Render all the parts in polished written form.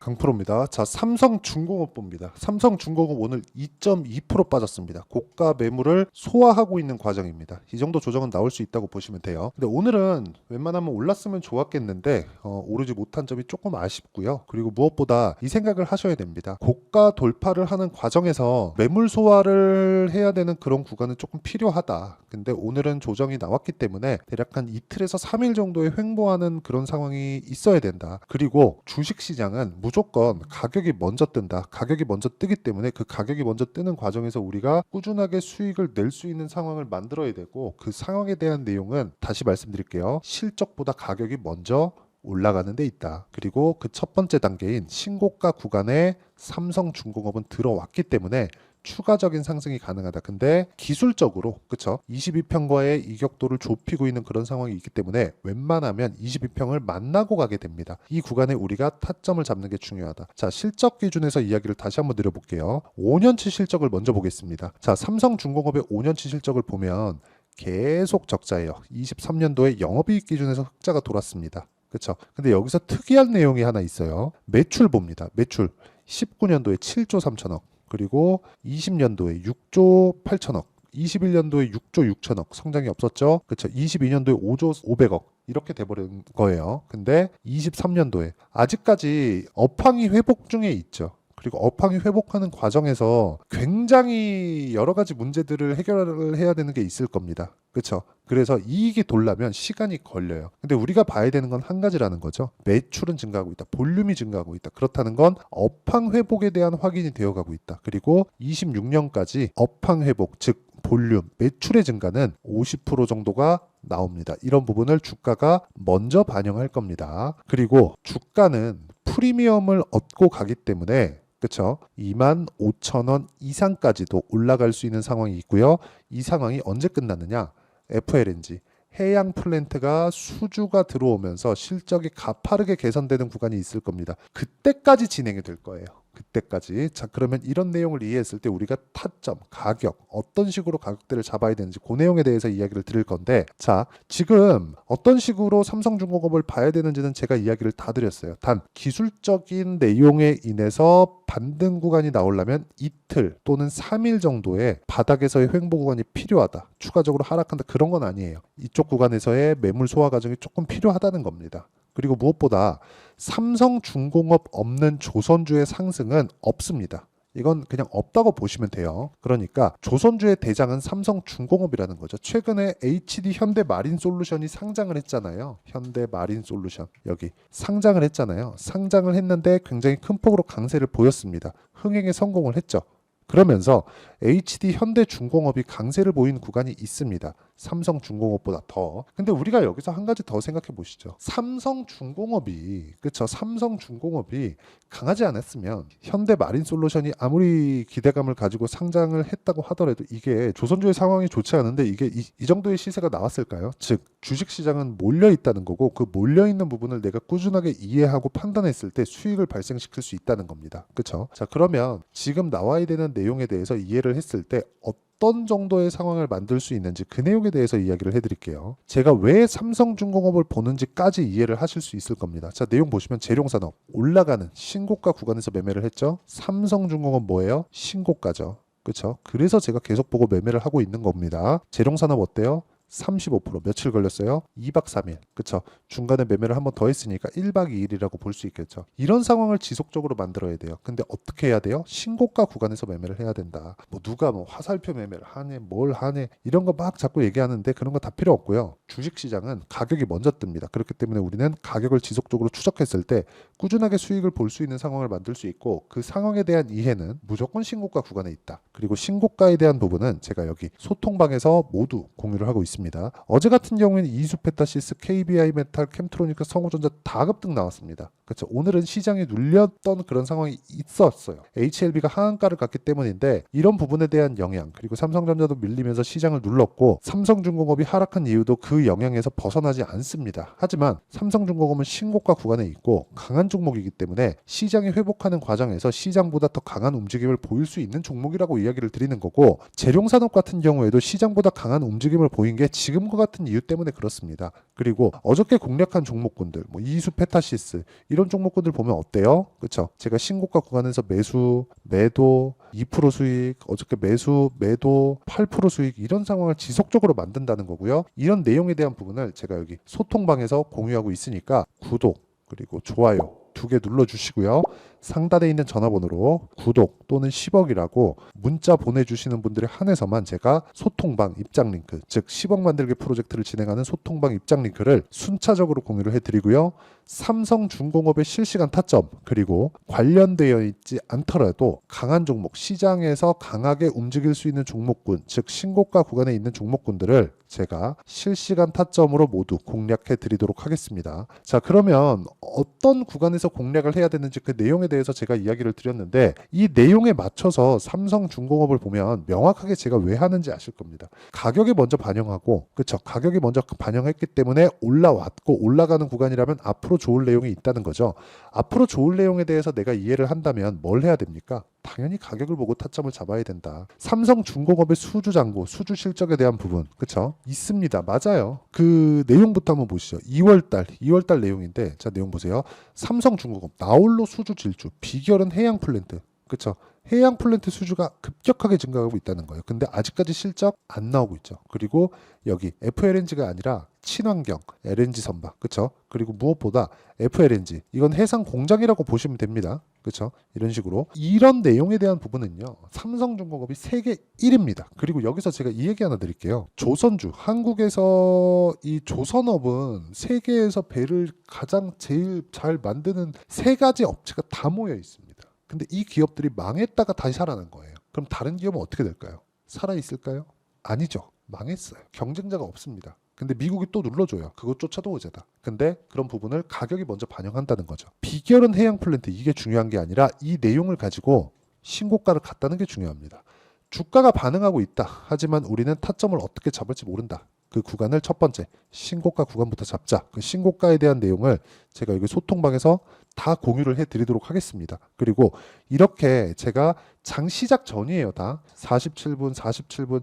강프로입니다. 자, 삼성중공업 봅니다. 삼성중공업 오늘 2.2% 빠졌습니다. 고가 매물을 소화하고 있는 과정입니다. 이 정도 조정은 나올 수 있다고 보시면 돼요. 근데 오늘은 웬만하면 올랐으면 좋았겠는데 오르지 못한 점이 조금 아쉽고요. 그리고 무엇보다 이 생각을 하셔야 됩니다. 고가 돌파를 하는 과정에서 매물 소화를 해야 되는 그런 구간은 조금 필요하다. 근데 오늘은 조정이 나왔기 때문에 대략 한 이틀에서 3일 정도의 횡보하는 그런 상황이 있어야 된다. 그리고 주식시장은 무조건 가격이 먼저 뜬다. 가격이 먼저 뜨기 때문에 그 가격이 먼저 뜨는 과정에서 우리가 꾸준하게 수익을 낼 수 있는 상황을 만들어야 되고, 그 상황에 대한 내용은 다시 말씀드릴게요. 실적보다 가격이 먼저 올라가는 데 있다. 그리고 그 첫 번째 단계인 신고가 구간에 삼성중공업은 들어왔기 때문에 추가적인 상승이 가능하다. 근데 기술적으로 그쵸? 22평과의 이격도를 좁히고 있는 그런 상황이 있기 때문에 웬만하면 22평을 만나고 가게 됩니다. 이 구간에 우리가 타점을 잡는 게 중요하다. 자, 실적 기준에서 이야기를 다시 한번 드려볼게요. 5년치 실적을 먼저 보겠습니다. 자, 삼성중공업의 5년치 실적을 보면 계속 적자예요. 23년도에 영업이익 기준에서 흑자가 돌았습니다. 그렇죠. 근데 여기서 특이한 내용이 하나 있어요. 매출 봅니다. 매출 19년도에 7조 3천억, 그리고 20년도에 6조 8천억, 21년도에 6조 6천억, 성장이 없었죠. 그렇죠. 22년도에 5조 500억 이렇게 돼버린 거예요. 근데 23년도에 아직까지 업황이 회복 중에 있죠. 그리고 업황이 회복하는 과정에서 굉장히 여러 가지 문제들을 해결을 해야 되는 게 있을 겁니다. 그렇죠? 그래서 이익이 돌려면 시간이 걸려요. 근데 우리가 봐야 되는 건 한 가지라는 거죠. 매출은 증가하고 있다. 볼륨이 증가하고 있다. 그렇다는 건 업황 회복에 대한 확인이 되어가고 있다. 그리고 26년까지 업황 회복, 즉 볼륨, 매출의 증가는 50% 정도가 나옵니다. 이런 부분을 주가가 먼저 반영할 겁니다. 그리고 주가는 프리미엄을 얻고 가기 때문에 그렇죠. 25,000원 이상까지도 올라갈 수 있는 상황이 있고요. 이 상황이 언제 끝나느냐? FLNG 해양 플랜트가 수주가 들어오면서 실적이 가파르게 개선되는 구간이 있을 겁니다. 그때까지 진행이 될 거예요. 그때까지. 자, 그러면 이런 내용을 이해했을 때 우리가 타점, 가격, 어떤 식으로 가격대를 잡아야 되는지 그 내용에 대해서 이야기를 드릴 건데, 자, 지금 어떤 식으로 삼성중공업을 봐야 되는지는 제가 이야기를 다 드렸어요. 단 기술적인 내용에 인해서 반등 구간이 나오려면 이틀 또는 3일 정도의 바닥에서의 횡보 구간이 필요하다. 추가적으로 하락한다. 그런 건 아니에요. 이쪽 구간에서의 매물 소화 과정이 조금 필요하다는 겁니다. 그리고 무엇보다 삼성중공업 없는 조선주의 상승은 없습니다. 이건 그냥 없다고 보시면 돼요. 그러니까 조선주의 대장은 삼성중공업이라는 거죠. 최근에 HD 현대마린솔루션이 상장을 했잖아요. 현대마린솔루션 여기 상장을 했잖아요. 상장을 했는데 굉장히 큰 폭으로 강세를 보였습니다. 흥행에 성공을 했죠. 그러면서 HD 현대중공업이 강세를 보이는 구간이 있습니다. 삼성중공업보다 더. 근데 우리가 여기서 한 가지 더 생각해 보시죠. 삼성중공업이 그쵸? 삼성중공업이 강하지 않았으면 현대마린솔루션이 아무리 기대감을 가지고 상장을 했다고 하더라도 이게 조선주의 상황이 좋지 않은데 이게 이 정도의 시세가 나왔을까요? 즉 주식시장은 몰려 있다는 거고, 그 몰려 있는 부분을 내가 꾸준하게 이해하고 판단했을 때 수익을 발생시킬 수 있다는 겁니다. 그렇죠? 자, 그러면 지금 나와야 되는 내용에 대해서 이해를 했을 때 어떤 정도의 상황을 만들 수 있는지 그 내용에 대해서 이야기를 해드릴게요. 제가 왜 삼성중공업을 보는지까지 이해를 하실 수 있을 겁니다. 자, 내용 보시면 재룡산업 올라가는 신고가 구간에서 매매를 했죠. 삼성중공업 뭐예요? 신고가죠. 그렇죠? 그래서 제가 계속 보고 매매를 하고 있는 겁니다. 재룡산업 어때요? 35% 며칠 걸렸어요? 2박 3일. 그쵸? 중간에 매매를 한 번 더 했으니까 1박 2일이라고 볼 수 있겠죠. 이런 상황을 지속적으로 만들어야 돼요. 근데 어떻게 해야 돼요? 신고가 구간에서 매매를 해야 된다. 뭐 누가 뭐 화살표 매매를 하네, 뭘 하네, 이런 거 막 자꾸 얘기하는데 그런 거 다 필요 없고요. 주식시장은 가격이 먼저 뜹니다. 그렇기 때문에 우리는 가격을 지속적으로 추적했을 때 꾸준하게 수익을 볼 수 있는 상황을 만들 수 있고, 그 상황에 대한 이해는 무조건 신고가 구간에 있다. 그리고 신고가에 대한 부분은 제가 여기 소통방에서 모두 공유를 하고 있습니다. 어제 같은 경우에는 이수페타시스, KBI 메탈, 캠트로니크, 성우전자 다 급등 나왔습니다. 그렇죠. 오늘은 시장이 눌렸던 그런 상황이 있었어요. HLB가 하한가를 갔기 때문인데 이런 부분에 대한 영향, 그리고 삼성전자도 밀리면서 시장을 눌렀고 삼성중공업이 하락한 이유도 그 영향에서 벗어나지 않습니다. 하지만 삼성중공업은 신고가 구간에 있고 강한 종목이기 때문에 시장이 회복하는 과정에서 시장보다 더 강한 움직임을 보일 수 있는 종목이라고 이야기를 드리는 거고, 재룡산업 같은 경우에도 시장보다 강한 움직임을 보인 게 지금과 같은 이유 때문에 그렇습니다. 그리고 어저께 공략한 종목군들, 뭐 이수 페타시스 이런 종목군들 보면 어때요? 그렇죠? 제가 신고가 구간에서 매수, 매도, 2% 수익, 어저께 매수, 매도, 8% 수익 이런 상황을 지속적으로 만든다는 거고요. 이런 내용에 대한 부분을 제가 여기 소통방에서 공유하고 있으니까 구독 그리고 좋아요 2개 눌러주시고요. 상단에 있는 전화번호로 구독 또는 10억이라고 문자 보내주시는 분들에 한해서만 제가 소통방 입장 링크, 즉 10억 만들기 프로젝트를 진행하는 소통방 입장 링크를 순차적으로 공유를 해드리고요. 삼성중공업의 실시간 타점 그리고 관련되어 있지 않더라도 강한 종목, 시장에서 강하게 움직일 수 있는 종목군, 즉 신고가 구간에 있는 종목군들을 제가 실시간 타점으로 모두 공략해 드리도록 하겠습니다. 자, 그러면 어떤 구간에서 공략을 해야 되는지 그 내용에 대해서 제가 이야기를 드렸는데, 이 내용에 맞춰서 삼성중공업을 보면 명확하게 제가 왜 하는지 아실 겁니다. 가격이 먼저 반영하고, 그쵸? 가격이 먼저 반영했기 때문에 올라왔고, 올라가는 구간이라면 앞으로 좋을 내용이 있다는 거죠. 앞으로 좋을 내용에 대해서 내가 이해를 한다면 뭘 해야 됩니까? 당연히 가격을 보고 타점을 잡아야 된다. 삼성중공업의 수주 잔고, 수주 실적에 대한 부분, 그쵸? 있습니다. 맞아요. 그 내용부터 한번 보시죠. 2월달 내용인데, 자, 내용 보세요. 삼성중공업, 나홀로 수주 질주, 비결은 해양 플랜트, 그쵸? 해양 플랜트 수주가 급격하게 증가하고 있다는 거예요. 근데 아직까지 실적 안 나오고 있죠. 그리고 여기 FLNG가 아니라 친환경 LNG 선박, 그쵸? 그리고 무엇보다 FLNG, 이건 해상 공장이라고 보시면 됩니다. 그쵸? 이런 식으로 이런 내용에 대한 부분은요, 삼성중공업이 세계 1위입니다. 그리고 여기서 제가 이 얘기 하나 드릴게요. 조선주, 한국에서 이 조선업은 세계에서 배를 가장 제일 잘 만드는 세 가지 업체가 다 모여 있습니다. 근데 이 기업들이 망했다가 다시 살아난 거예요. 그럼 다른 기업은 어떻게 될까요? 살아 있을까요? 아니죠. 망했어요. 경쟁자가 없습니다. 근데 미국이 또 눌러줘요. 그것조차도 오제다. 근데 그런 부분을 가격이 먼저 반영한다는 거죠. 비결은 해양 플랜트, 이게 중요한 게 아니라 이 내용을 가지고 신고가를 갖다는 게 중요합니다. 주가가 반응하고 있다. 하지만 우리는 타점을 어떻게 잡을지 모른다. 그 구간을 첫 번째 신고가 구간부터 잡자. 그 신고가에 대한 내용을 제가 여기 소통방에서 다 공유를 해드리도록 하겠습니다. 그리고 이렇게 제가 장 시작 전이에요. 다 47분, 8시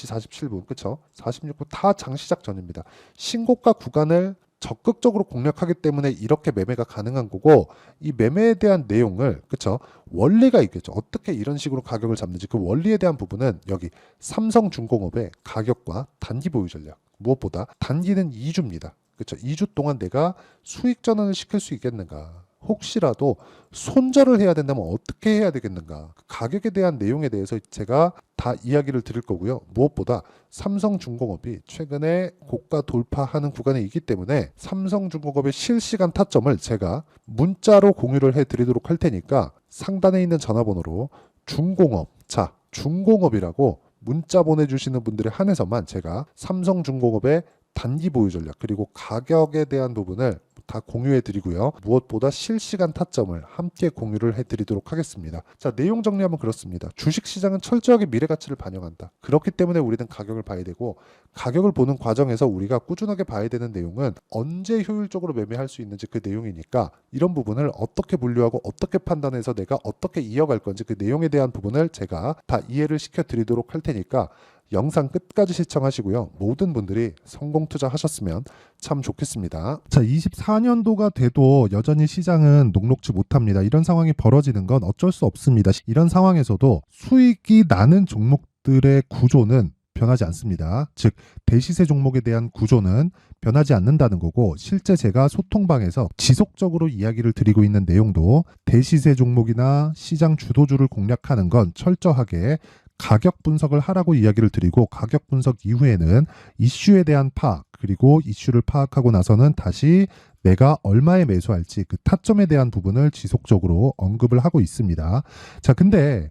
47분, 그쵸? 46분 다 장 시작 전입니다. 신고가 구간을 적극적으로 공략하기 때문에 이렇게 매매가 가능한 거고, 이 매매에 대한 내용을, 그쵸? 원리가 있겠죠. 어떻게 이런 식으로 가격을 잡는지 그 원리에 대한 부분은 여기 삼성중공업의 가격과 단기 보유 전략, 무엇보다 단기는 2주입니다. 그쵸? 2주 동안 내가 수익 전환을 시킬 수 있겠는가? 혹시라도 손절을 해야 된다면 어떻게 해야 되겠는가? 가격에 대한 내용에 대해서 제가 다 이야기를 드릴 거고요. 무엇보다 삼성중공업이 최근에 고가 돌파하는 구간에 있기 때문에 삼성중공업의 실시간 타점을 제가 문자로 공유를 해드리도록 할 테니까 상단에 있는 전화번호로 중공업, 자, 중공업이라고 문자 보내주시는 분들에 한해서만 제가 삼성중공업의 단기 보유 전략 그리고 가격에 대한 부분을 다 공유해 드리고요. 무엇보다 실시간 타점을 함께 공유를 해 드리도록 하겠습니다. 자, 내용 정리하면 그렇습니다. 주식시장은 철저하게 미래가치를 반영한다. 그렇기 때문에 우리는 가격을 봐야 되고, 가격을 보는 과정에서 우리가 꾸준하게 봐야 되는 내용은 언제 효율적으로 매매할 수 있는지 그 내용이니까, 이런 부분을 어떻게 분류하고 어떻게 판단해서 내가 어떻게 이어갈 건지 그 내용에 대한 부분을 제가 다 이해를 시켜 드리도록 할 테니까 영상 끝까지 시청하시고요. 모든 분들이 성공 투자하셨으면 참 좋겠습니다. 자, 24년도가 돼도 여전히 시장은 녹록지 못합니다. 이런 상황이 벌어지는 건 어쩔 수 없습니다. 이런 상황에서도 수익이 나는 종목들의 구조는 변하지 않습니다. 즉, 대시세 종목에 대한 구조는 변하지 않는다는 거고, 실제 제가 소통방에서 지속적으로 이야기를 드리고 있는 내용도 대시세 종목이나 시장 주도주를 공략하는 건 철저하게 가격 분석을 하라고 이야기를 드리고, 가격 분석 이후에는 이슈에 대한 파악, 그리고 이슈를 파악하고 나서는 다시 내가 얼마에 매수할지 그 타점에 대한 부분을 지속적으로 언급을 하고 있습니다. 자, 근데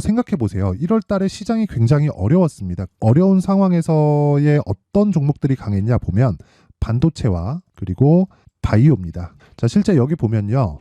생각해 보세요. 1월 달에 시장이 굉장히 어려웠습니다. 어려운 상황에서의 어떤 종목들이 강했냐 보면 반도체와 그리고 바이오입니다. 자, 실제 여기 보면요.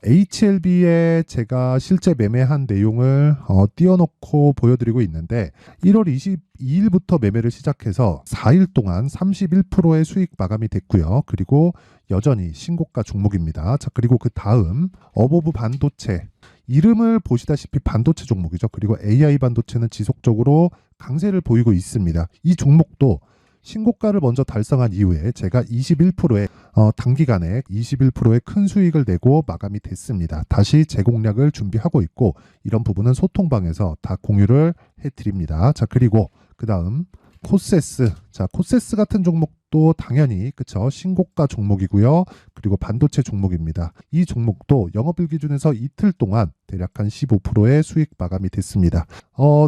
HLB에 제가 실제 매매한 내용을 띄워놓고 보여드리고 있는데, 1월 22일부터 매매를 시작해서 4일 동안 31%의 수익 마감이 됐고요. 그리고 여전히 신고가 종목입니다. 자, 그리고 그 다음 어보브 반도체, 이름을 보시다시피 반도체 종목이죠. 그리고 AI 반도체는 지속적으로 강세를 보이고 있습니다. 이 종목도 신고가를 먼저 달성한 이후에 제가 21%의 단기간에 21%의 큰 수익을 내고 마감이 됐습니다. 다시 재공략을 준비하고 있고 이런 부분은 소통방에서 다 공유를 해드립니다. 자, 그리고 그 다음 코세스. 자, 코세스 같은 종목도 당연히 그쵸, 신고가 종목이고요. 그리고 반도체 종목입니다. 이 종목도 영업일 기준에서 이틀 동안 대략 한 15%의 수익 마감이 됐습니다.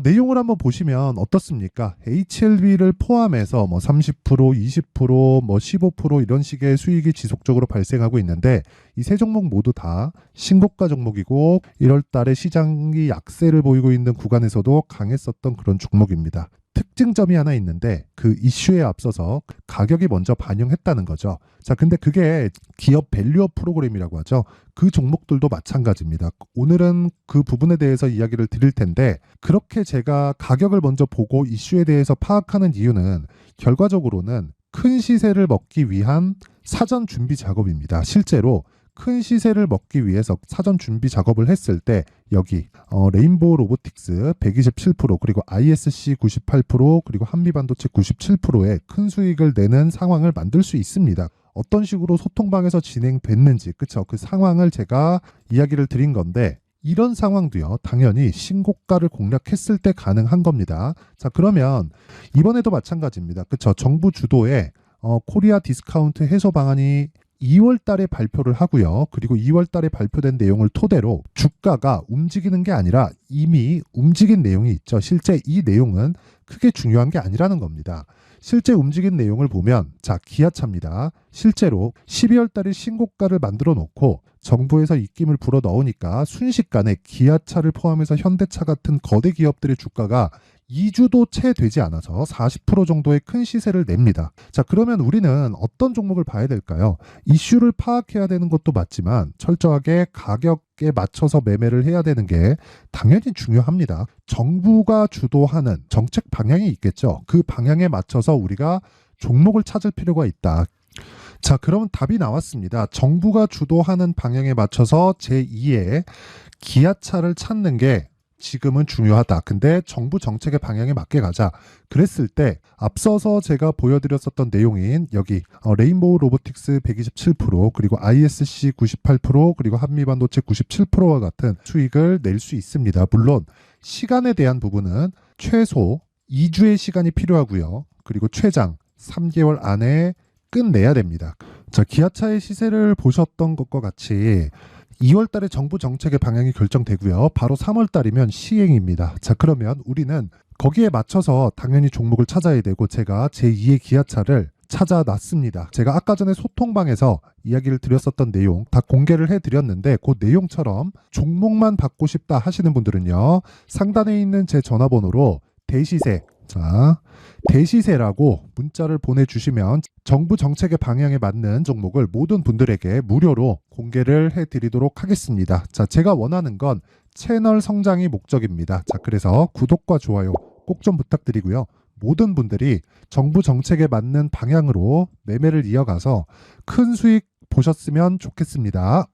내용을 한번 보시면 어떻습니까? HLB를 포함해서 뭐 30%, 20%, 뭐 15% 이런 식의 수익이 지속적으로 발생하고 있는데 이 세 종목 모두 다 신고가 종목이고 1월 달에 시장이 약세를 보이고 있는 구간에서도 강했었던 그런 종목입니다. 특징점이 하나 있는데 그 이슈에 앞서서 가격이 먼저 반영했다는 거죠. 자, 근데 그게 기업 밸류업 프로그램이라고 하죠. 그 종목들도 마찬가지입니다. 오늘은 그 부분에 대해서 이야기를 드릴 텐데 그렇게 제가 가격을 먼저 보고 이슈에 대해서 파악하는 이유는 결과적으로는 큰 시세를 먹기 위한 사전 준비 작업입니다. 실제로 큰 시세를 먹기 위해서 사전 준비 작업을 했을 때 여기 레인보우 로보틱스 127% 그리고 ISC 98% 그리고 한미반도체 97%의 큰 수익을 내는 상황을 만들 수 있습니다. 어떤 식으로 소통방에서 진행됐는지 그쵸, 그 상황을 제가 이야기를 드린 건데 이런 상황도요 당연히 신고가를 공략했을 때 가능한 겁니다. 자, 그러면 이번에도 마찬가지입니다. 그쵸, 정부 주도의 코리아 디스카운트 해소 방안이 2월 달에 발표를 하고요. 그리고 2월 달에 발표된 내용을 토대로 주가가 움직이는 게 아니라 이미 움직인 내용이 있죠. 실제 이 내용은 크게 중요한 게 아니라는 겁니다. 실제 움직인 내용을 보면 자, 기아차입니다. 실제로 12월 달에 신고가를 만들어 놓고 정부에서 입김을 불어 넣으니까 순식간에 기아차를 포함해서 현대차 같은 거대 기업들의 주가가 2주도 채 되지 않아서 40% 정도의 큰 시세를 냅니다. 자, 그러면 우리는 어떤 종목을 봐야 될까요? 이슈를 파악해야 되는 것도 맞지만 철저하게 가격에 맞춰서 매매를 해야 되는 게 당연히 중요합니다. 정부가 주도하는 정책 방향이 있겠죠. 그 방향에 맞춰서 우리가 종목을 찾을 필요가 있다. 자, 그러면 답이 나왔습니다. 정부가 주도하는 방향에 맞춰서 제2의 기아차를 찾는 게 지금은 중요하다. 근데 정부 정책의 방향에 맞게 가자. 그랬을 때 앞서서 제가 보여드렸었던 내용인 여기 레인보우 로보틱스 127% 그리고 ISC 98% 그리고 한미반도체 97%와 같은 수익을 낼 수 있습니다. 물론 시간에 대한 부분은 최소 2주의 시간이 필요하고요. 그리고 최장 3개월 안에 끝내야 됩니다. 자, 기아차의 시세를 보셨던 것과 같이 2월 달에 정부 정책의 방향이 결정되고요. 바로 3월 달이면 시행입니다. 자, 그러면 우리는 거기에 맞춰서 당연히 종목을 찾아야 되고 제가 제2의 기아차를 찾아놨습니다. 제가 아까 전에 소통방에서 이야기를 드렸었던 내용 다 공개를 해드렸는데 그 내용처럼 종목만 받고 싶다 하시는 분들은요. 상단에 있는 제 전화번호로 대시세, 자, 대시세라고 문자를 보내주시면 정부 정책의 방향에 맞는 종목을 모든 분들에게 무료로 공개를 해드리도록 하겠습니다. 자, 제가 원하는 건 채널 성장이 목적입니다. 자, 그래서 구독과 좋아요 꼭 좀 부탁드리고요. 모든 분들이 정부 정책에 맞는 방향으로 매매를 이어가서 큰 수익 보셨으면 좋겠습니다.